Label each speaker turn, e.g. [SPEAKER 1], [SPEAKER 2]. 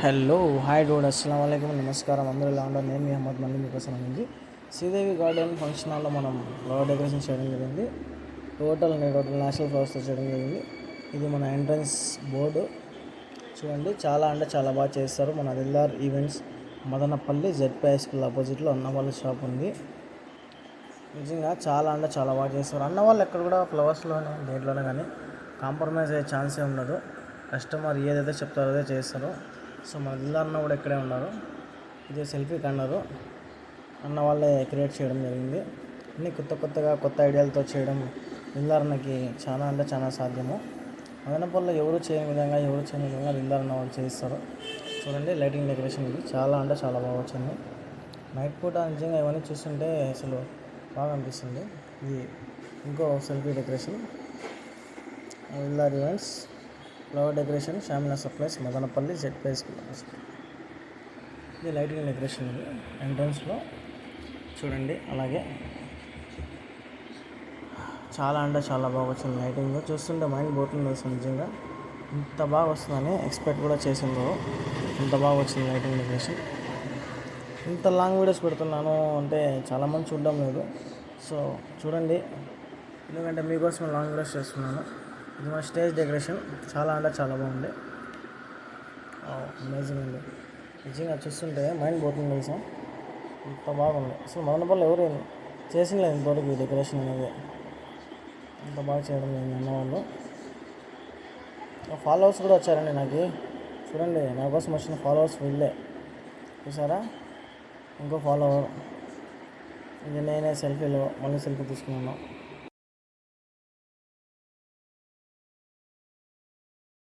[SPEAKER 1] Hello hi Dude అస్సలం వాలేకుమ్ నమస్కారం. అందరూ ఎలా ఉన్నారు? నేను మీ అహ్మద్ మళ్ళీ మీకోసం అనేది శ్రీదేవి గార్డెన్ ఫంక్షన్ హాల్లో మనం ఫ్లవర్ డెకరేషన్ చేయడం జరిగింది. టోటల్ నేషనల్ ఫ్లవర్స్తో చేయడం జరిగింది. ఇది మన ఎంట్రన్స్ బోర్డు చూడండి. చాలా అంటే చాలా బాగా చేస్తారు. మన Dildar events Madanapalle ZP high school ఆపోజిట్లో అన్నవాళ్ళ షాప్ ఉంది. నిజంగా చాలా అంటే చాలా బాగా చేస్తారు. అన్నవాళ్ళు ఎక్కడ కూడా ఫ్లవర్స్లోనే దేంట్లోనే కానీ కాంప్రమైజ్ అయ్యే ఛాన్సే ఉండదు. కస్టమర్ ఏదైతే చెప్తారో అదే చేస్తారు. సో మన దిల్దార్ అన్న కూడా ఇక్కడే ఉన్నారు. ఇదే సెల్ఫీ కన్నారు అన్న వాళ్ళే క్రియేట్ చేయడం జరిగింది. అన్నీ కొత్త ఐడియాలతో చేయడం దిల్దార్ అన్నకి చాలా అంటే చాలా సాధ్యము. మదనపల్లిలో ఎవరు చేయని విధంగా దిల్దార్ అన్న వాళ్ళు చేయిస్తారు. చూడండి లైటింగ్ డెకరేషన్ ఇది చాలా అంటే చాలా బాగా వచ్చింది. నైట్ పూట నిజంగా ఇవన్నీ చూస్తుంటే అసలు బాగా అనిపిస్తుంది. ఇది ఇంకో selfie decoration Dildar events flower decoration shamiana supplies Madanapalle ZP school. ఇది లైటింగ్ డెకరేషన్ ఇది ఎంట్రన్స్లో చూడండి. అలాగే చాలా అంటే చాలా బాగా వచ్చింది. లైటింగ్ చూస్తుంటే మైండ్ పోతుంది అసలు. నిజంగా ఇంత బాగా వస్తుందని ఎక్స్పెక్ట్ కూడా చేసిందో ఇంత బాగా వచ్చింది లైటింగ్ డెకరేషన్. ఇంత లాంగ్ వీడియోస్ పెడుతున్నాను అంటే చాలామంది చూడడం లేదు. సో చూడండి, ఎందుకంటే మీకోసం లాంగ్ వీడియోస్ చేస్తున్నాను. ఇది మన స్టేజ్ డెకరేషన్ చాలా అంటే చాలా బాగుంది. అమేజింగ్ అండి. నిజంగా చూస్తుంటే మైండ్ పోతుంది తెలుసా, ఇంత బాగుంది. అసలు మదనపల్లి ఎవరు చేసినలేదు ఇంతవరకు ఈ డెకరేషన్ అనేది. ఇంత బాగా చేయడం లేదు అన్నవాళ్ళు. ఫాలోవర్స్ కూడా వచ్చారండి నాకు. చూడండి, నా కోసం వచ్చిన ఫాలోవర్స్ వీళ్ళే చూసారా. ఇంకో ఫాలోవర్ ఇది నేనే సెల్ఫీలో మళ్ళీ సెల్ఫీ తీసుకున్నాను.